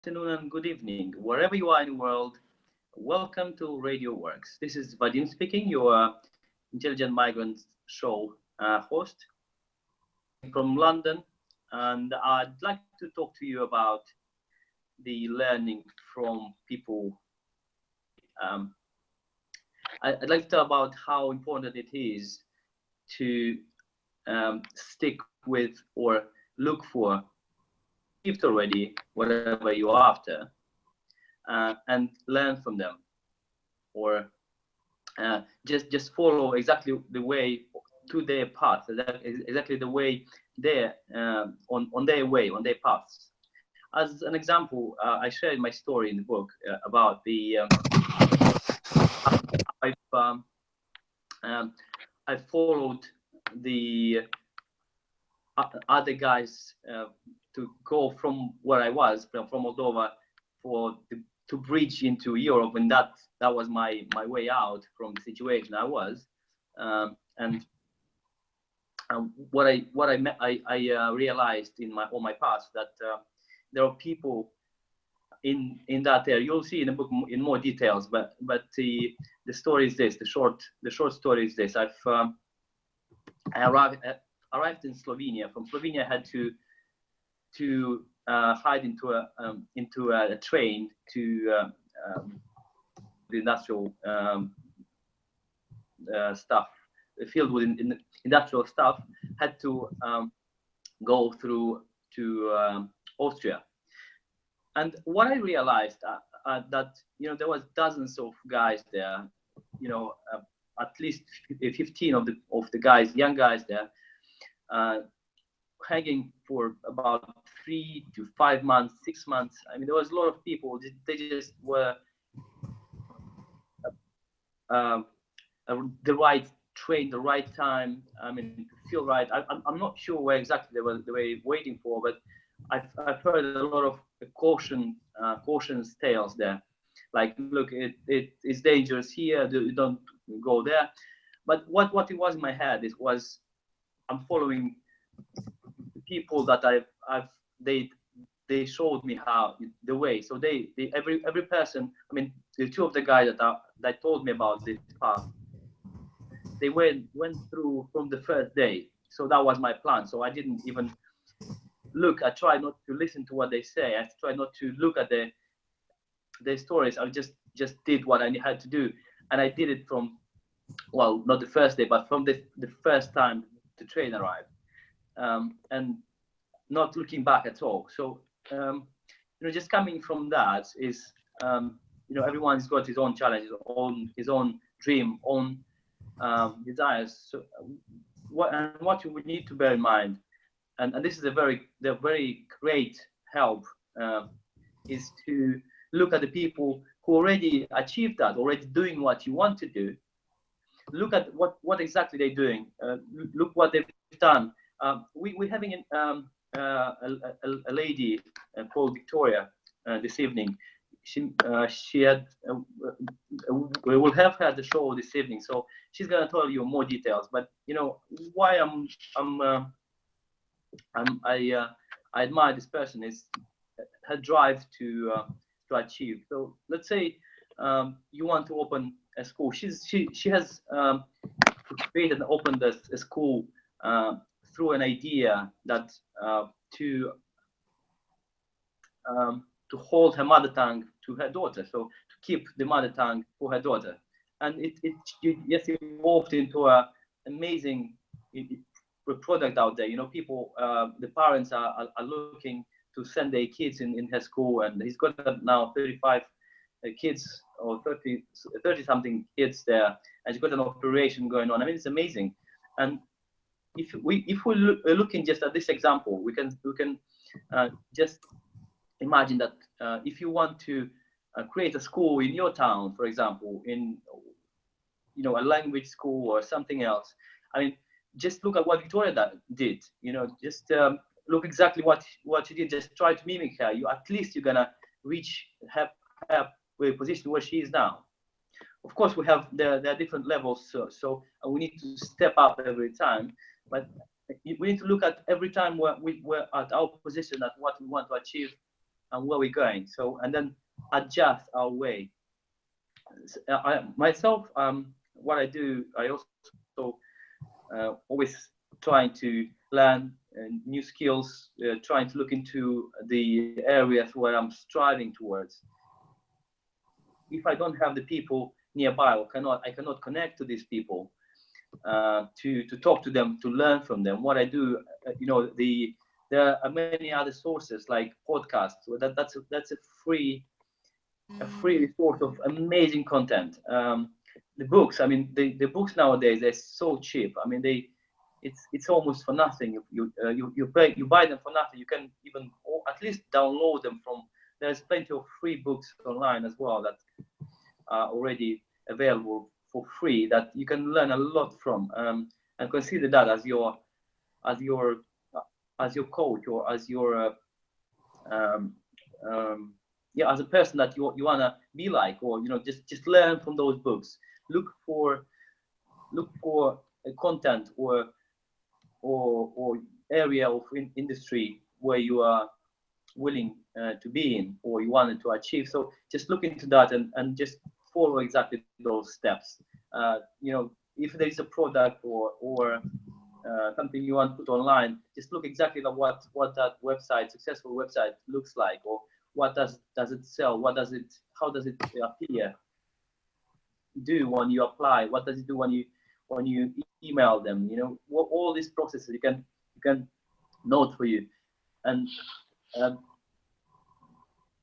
afternoon and good evening, wherever you are in the world. Welcome to Radio Works. This is Vadim speaking, your Intelligent Migrant show host from London, and I'd like to talk to you about the learning from people. Um, I'd like to talk about how important it is to stick with or look for achieved already whatever you're after, and learn from them, or just follow exactly the way to their path, exactly the way they're on their way, on their paths. As an example, I shared my story in the book about the I've um, I followed the other guys to go from where I was, from Moldova, to bridge into Europe, and that was my way out from the situation I was. And what I realized in my past, that there are people in that area. You'll see in the book in more details, but the story is this. The short story is this. I arrived in Slovenia. From Slovenia, I had to hide into a train to the industrial stuff, filled with industrial stuff. Had to go through to Austria. And what I realized, that there was dozens of guys there, at least 15 of the guys, young guys there, hanging for about 3 to 5 months, 6 months. I mean, there was a lot of people. They just were uh, the right train, the right time. I mean, to feel right. I'm not sure where exactly they were waiting for, but I've heard a lot of cautions tales there. Like, look, it's dangerous here. You don't go there. But what it was in my head, I'm following the people that they showed me how the way. So every person. I mean, the two of the guys that told me about this path, they went through from the first day. So that was my plan. So I didn't even look. I tried not to listen to what they say. I tried not to look at their stories. I just did what I had to do, and I did it from, well, not the first day, but from the first time the train arrived, and not looking back at all. So just coming from that is, everyone's got his own challenges, his own dream, own desires. So what you would need to bear in mind, and this is the very great help, is to look at the people who already achieved that, already doing what you want to do. Look at what exactly they're doing. Look what they've done. We're having a lady called Victoria this evening. She had we will have her at the show this evening, so she's gonna tell you more details. But why I admire this person is her drive to achieve. So let's say you want to open a school. She has created and opened a school through an idea that to hold her mother tongue to her daughter, so to keep the mother tongue for her daughter. And it evolved into an amazing product out there. People, the parents are looking to send their kids in her school, and he's got now 35 kids, or 30 something kids there, and he's got an operation going on. I mean, it's amazing. And if we're looking just at this example, we can just imagine that if you want to create a school in your town, for example, in a language school or something else. I mean, just look at what Victoria did. Just look exactly what she did. Just try to mimic her. At least you're gonna reach her position where she is now. Of course, there are different levels, so we need to step up every time. But we need to look at every time we're at our position, at what we want to achieve. and where we're going. So, and then adjust our way. Myself, what I do, I also always trying to learn new skills, trying to look into the areas where I'm striving towards. If I don't have the people nearby, or I cannot connect to these people, to talk to them, to learn from them. What I do, there are many other sources like podcasts. So that's a free resource of amazing content. The books, I mean, the books nowadays, they're so cheap. I mean, it's almost for nothing. You buy them for nothing. You can even, or at least download them from. There's plenty of free books online as well that are already available for free that you can learn a lot from, and consider that as your coach, or as your as a person that you wanna be like, or just learn from those books. Look for a content or area of industry where you are willing to be in, or you wanted to achieve. So just look into that and just follow exactly those steps. If there is a product or something you want to put online, just look exactly at what that successful website looks like, or what does it sell, how does it appear, do when you apply, what does it do when you email them, all these processes you can note for you. And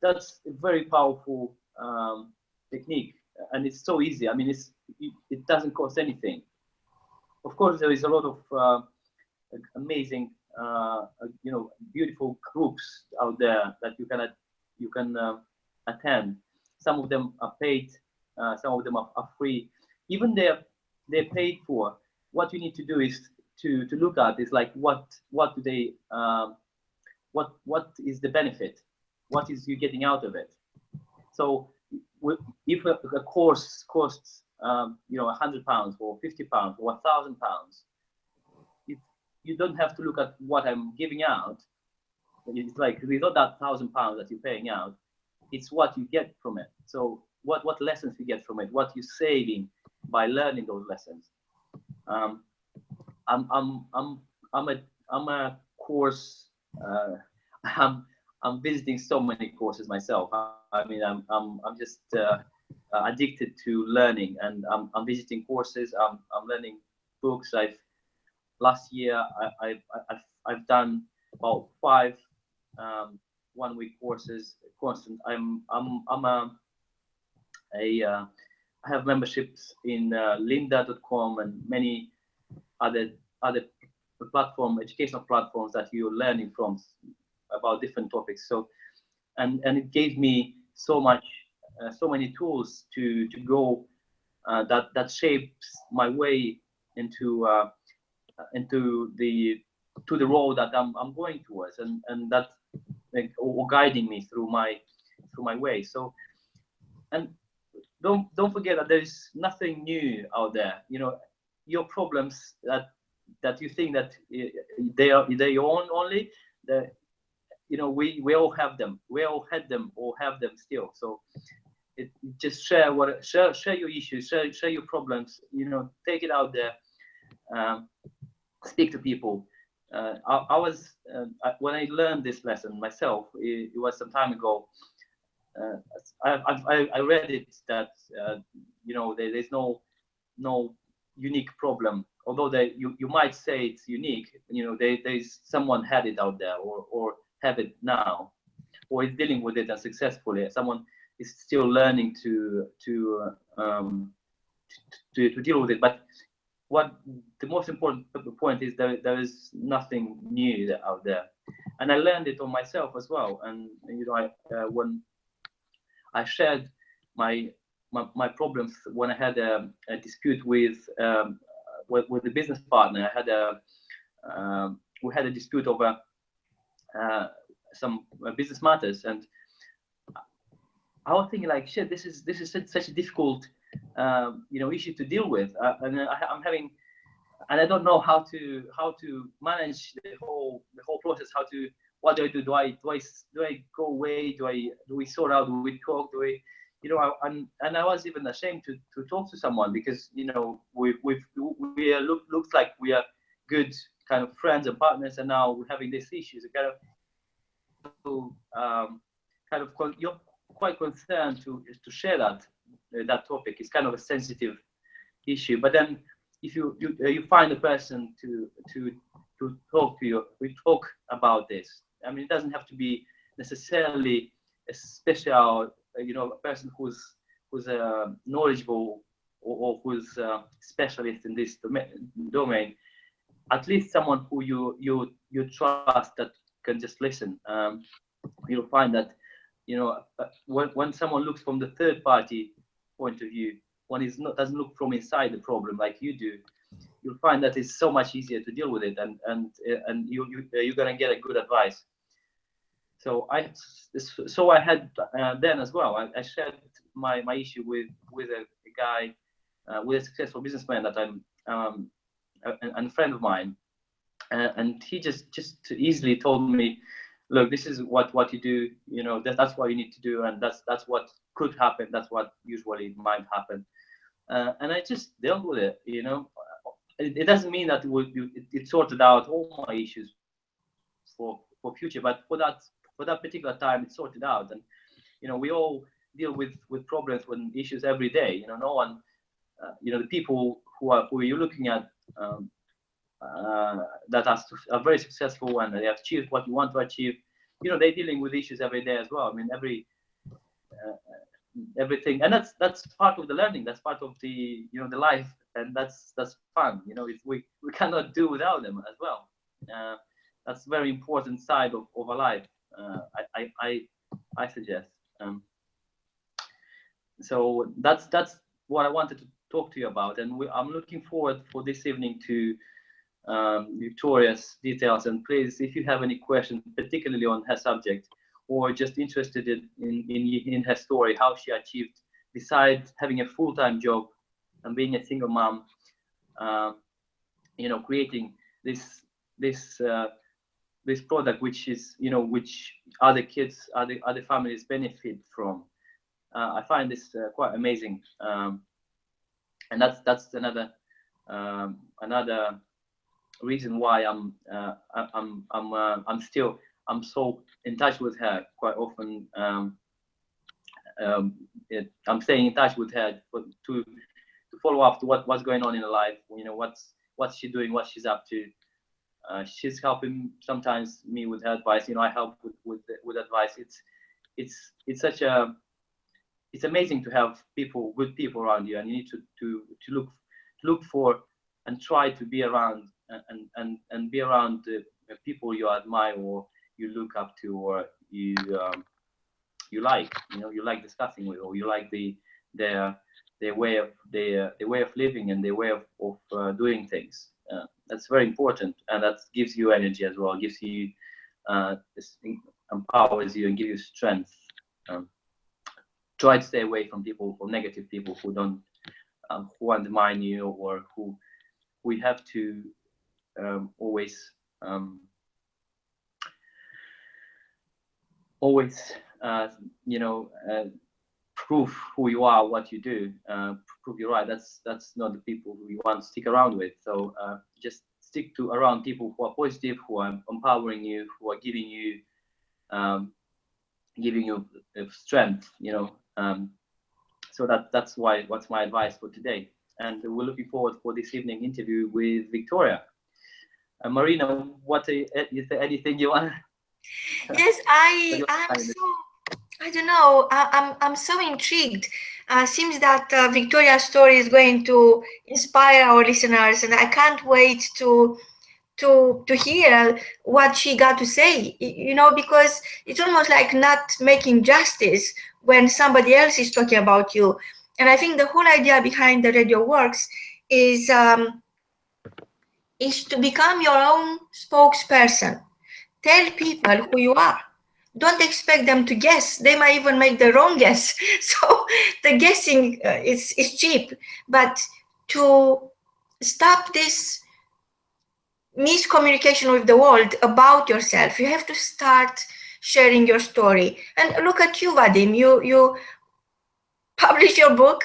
that's a very powerful technique, and it's so easy. I mean, it doesn't cost anything. Of course, there is a lot of amazing, beautiful groups out there that you can attend. Some of them are paid, some of them are free. Even they're paid for. What you need to do is to look at is like what do they what is the benefit? What is you getting out of it? So if a course costs £100 or £50 or £1,000, you don't have to look at what I'm giving out. It's like it's not that £1,000 that you're paying out. It's what you get from it. So what lessons you get from it, what you're saving by learning those lessons. I'm a course. I'm visiting so many courses myself. I mean, I'm just addicted to learning, and I'm visiting courses. I'm learning books. Last year I've done about 5 1-week courses. Constant. I have memberships in lynda.com and many other educational platforms that you're learning from about different topics. So, and it gave me so many tools to go that shapes my way into the road that I'm going towards, and that or guiding me through my way. So, and don't forget that there is nothing new out there. Your problems that you think that they're your own only. We all have them. We all had them or have them still. So just share your issues, share your problems. Take it out there. Speak to people. I was when I learned this lesson myself. It was some time ago. I read it that there's no unique problem. Although you might say it's unique, there's someone had it out there or have it now, or is dealing with it and successfully. Someone is still learning to deal with it. But what the most important point is that there is nothing new out there, and I learned it on myself as well. And when I shared my problems when I had a dispute with the business partner. We had a dispute over some business matters, and I was thinking like, shit, this is such a difficult issue to deal with, and I'm having, and I don't know how to manage the whole process, how to what do I do? Do I go away? Do we sort out? Do we talk? Do we, you know? And I was even ashamed to talk to someone, because you know we looks like we are good kind of friends and partners, and now we're having these issues. You're quite concerned to share that topic. It's kind of a sensitive issue, but then if you find a person to talk to you, we talk about this. I mean, it doesn't have to be necessarily a special, a person who's knowledgeable, or who's a specialist in this domain. At least someone who you trust, that can just listen. You'll find that when someone looks from the third party point of view, doesn't look from inside the problem like you do, you'll find that it's so much easier to deal with it, and you're gonna get a good advice. So I had then as well. I shared my issue with a guy, with a successful businessman that I'm and a friend of mine, and he just easily told me, look, this is what you do. That's what you need to do, and that's what could happen. That's what usually might happen, and I just dealt with it. It doesn't mean that it sorted out all my issues for future, but for that particular time, it sorted out. And we all deal with problems and issues every day. No one, the people who you're looking at, that are very successful and they have achieved what you want to achieve. They're dealing with issues every day as well. I mean, everything, and that's part of the learning. That's part of the the life, and that's fun. We cannot do without them as well. That's a very important side of a life. I suggest. So that's what I wanted to talk to you about, and I'm looking forward for this evening to Victoria's details. And please, if you have any questions, particularly on her subject, or just interested in her story, how she achieved, besides having a full-time job and being a single mom, creating this product, which is which other kids, other families benefit from. I find this quite amazing, and that's another reason why I'm so in touch with her quite often. I'm staying in touch with her to follow up to what's going on in her life. What's she doing, what she's up to. She's helping sometimes me with her advice. I help with advice. It's amazing to have good people around you, and you need to look for and try to be around and be around the people you admire, or you look up to, or you like, you like discussing with, or you like their way of living and their way of doing things. That's very important, and that gives you energy as well. Gives you empowers you and gives you strength. Try to stay away from negative people who don't who undermine you, or who we have to always prove who you are, what you do, prove you're right. That's not the people who you want to stick around with. So just stick around people who are positive, who are empowering you, who are giving you strength. So that's what's my advice for today. And we're looking forward for this evening interview with Victoria. Marina, is there anything you want? Yes, I don't know. I'm so intrigued. Seems that Victoria's story is going to inspire our listeners, and I can't wait to hear what she got to say. Because it's almost like not making justice when somebody else is talking about you. And I think the whole idea behind the Radio Works is to become your own spokesperson. Tell people who you are. Don't expect them to guess. They might even make the wrong guess. So the guessing is cheap. But to stop this miscommunication with the world about yourself. You have to start sharing your story. And look at you, Vadim. You publish your book.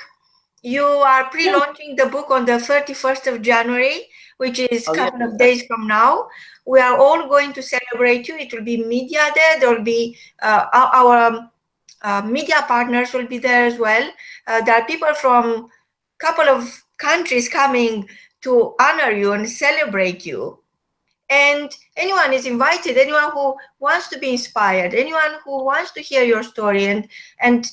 You are pre-launching the book on the 31st of January, which is a couple of days from now. We are all going to celebrate you. It will be media there. There will be our media partners will be there as well. There are people from a couple of countries coming to honor you and celebrate you. And anyone is invited, anyone who wants to be inspired, anyone who wants to hear your story and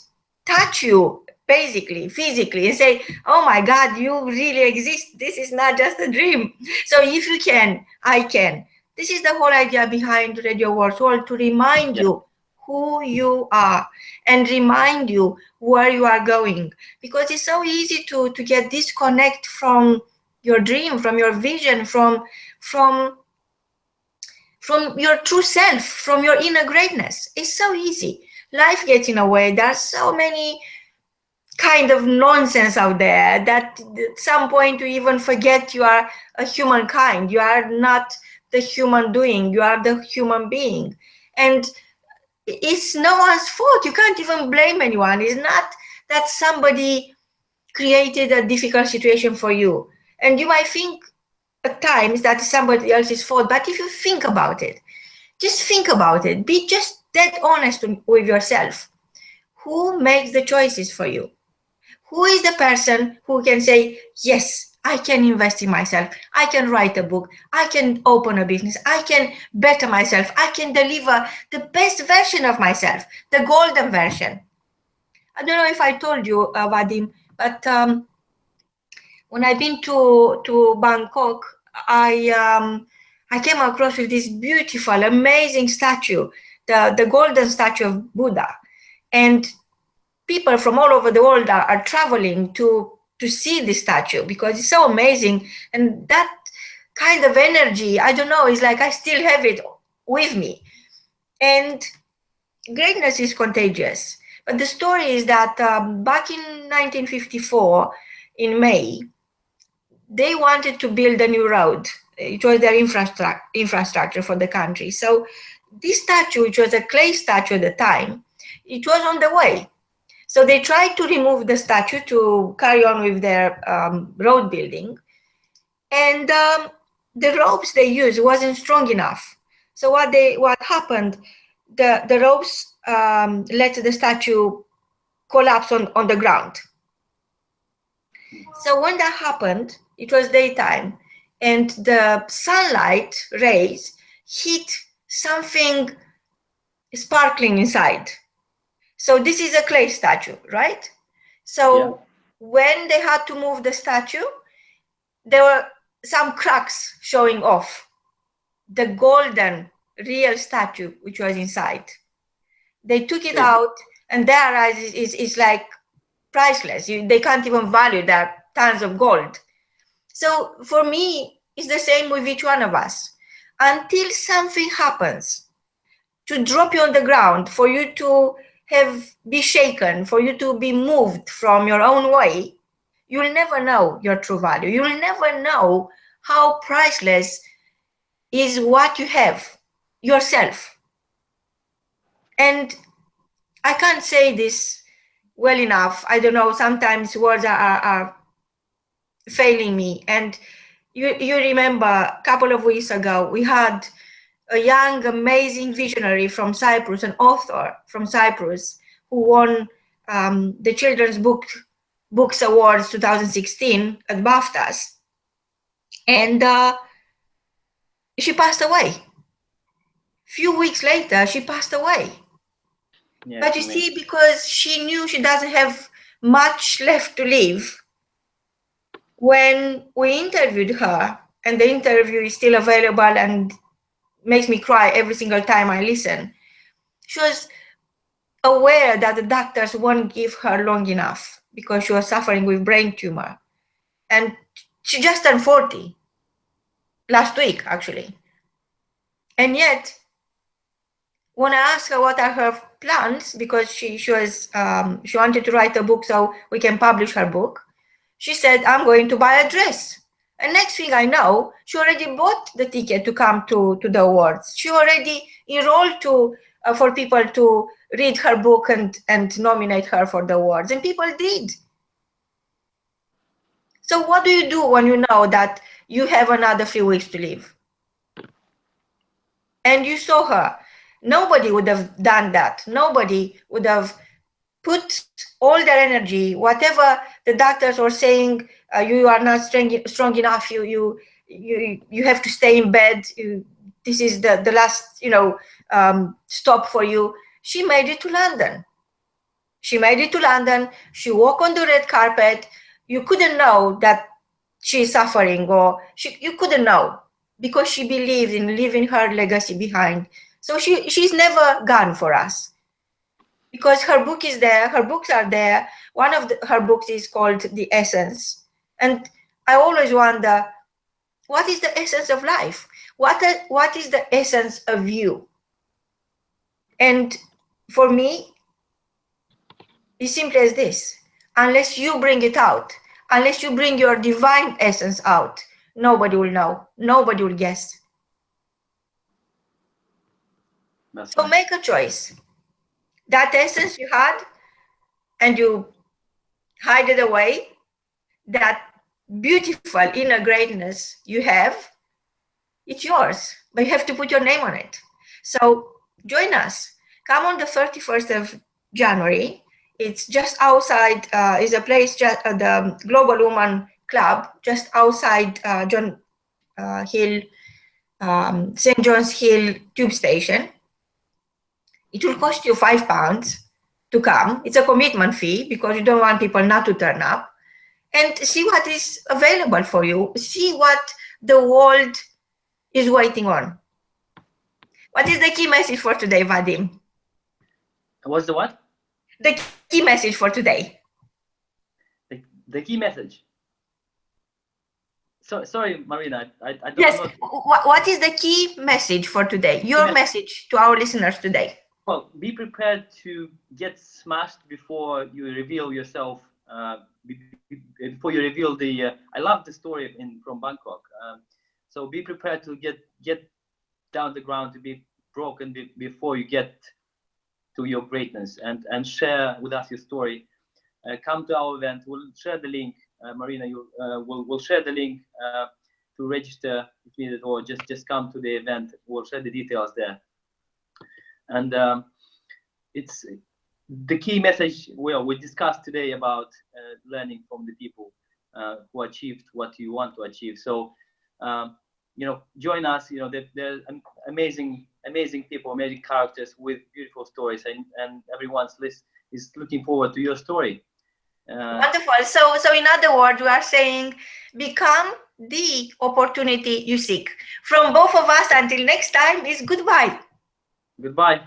touch you, basically, physically, and say, oh my God, you really exist. This is not just a dream. So if you can, I can. This is the whole idea behind Radio Wars World, to remind you who you are and remind you where you are going. Because it's so easy to get disconnect from your dream, from your vision, from your true self, from your inner greatness. It's so easy. Life gets in the way. There's so many kind of nonsense out there that at some point you even forget you are a humankind. You are not the human doing. You are the human being. And it's no one's fault. You can't even blame anyone. It's not that somebody created a difficult situation for you. And you might think at times that is somebody else's fault, but if you think about it, just think about it, be just that honest with yourself. Who makes the choices for you? Who is the person who can say, yes, I can invest in myself, I can write a book, I can open a business, I can better myself, I can deliver the best version of myself, the golden version? I don't know if I told you, Vadim, but when I've been to Bangkok, I came across with this beautiful, amazing statue, the golden statue of Buddha. And people from all over the world are traveling to see this statue because it's so amazing. And that kind of energy, I don't know, it's like I still have it with me. And greatness is contagious. But the story is that back in 1954, in May, they wanted to build a new road. It was their infrastructure for the country. So this statue, which was a clay statue at the time, it was on the way. So they tried to remove the statue to carry on with their road building. And the ropes they used wasn't strong enough. So what happened, the ropes let the statue collapse on the ground. So when that happened, it was daytime, and the sunlight rays hit something sparkling inside. So this is a clay statue, right? So when they had to move the statue, there were some cracks showing off the golden real statue which was inside. They took it out, and their eyes is like priceless. They can't even value that tons of gold. So for me, it's the same with each one of us. Until something happens to drop you on the ground, for you to be shaken, for you to be moved from your own way, you'll never know your true value. You'll never know how priceless is what you have, yourself. And I can't say this well enough. I don't know, sometimes words are failing me. And you remember a couple of weeks ago, we had a young, amazing visionary from Cyprus, an author from Cyprus, who won the Children's Books Awards 2016 at BAFTAs. And she passed away. Few weeks later, she passed away. Yeah, but you see, because she knew she doesn't have much left to live, when we interviewed her, and the interview is still available and makes me cry every single time I listen, she was aware that the doctors won't give her long enough because she was suffering with brain tumor. And she just turned 40 last week, actually. And yet, when I asked her what are her plans, because she wanted to write a book so we can publish her book, she said, I'm going to buy a dress. And next thing I know, she already bought the ticket to come to the awards. She already enrolled for people to read her book and nominate her for the awards, and people did. So what do you do when you know that you have another few weeks to live? And you saw her. Nobody would have done that. Nobody would have put all their energy, whatever the doctors were saying, you are not strong enough, you have to stay in bed, this is the last stop for you. She made it to London. She made it to London. She walked on the red carpet. You couldn't know that she's suffering, or you couldn't know, because she believed in leaving her legacy behind. So she's never gone for us, because her book is there, her books are there. One of her books is called The Essence. And I always wonder, what is the essence of life? What is the essence of you? And for me, it's simply as this: unless you bring it out, unless you bring your divine essence out, nobody will know, nobody will guess. So make a choice. That essence you had and you hide it away, that beautiful inner greatness you have, it's yours, but you have to put your name on it. So join us. Come on the 31st of January. It's just outside, is a place, the Global Woman Club, just outside St. John's Hill Tube Station. It will cost you £5 to come. It's a commitment fee because you don't want people not to turn up. And see what is available for you. See what the world is waiting on. What is the key message for today, Vadim? What's the what? The key message for today. The key message. So sorry, Marina. I don't yes. know. What is the key message for today? Your message to our listeners today. Well, be prepared to get smashed before you reveal yourself. Before you reveal the, I love the story from Bangkok. So be prepared to get down the ground, to be broken before you get to your greatness, and share with us your story. Come to our event. We'll share the link. Marina, we'll share the link to register if needed, or just come to the event. We'll share the details there. And it's the key message we discussed today about learning from the people who achieved what you want to achieve. So join us. They're amazing people, amazing characters with beautiful stories, and everyone's list is looking forward to your story. Wonderful. So in other words, we are saying, become the opportunity you seek. From both of us, until next time, is goodbye. Goodbye.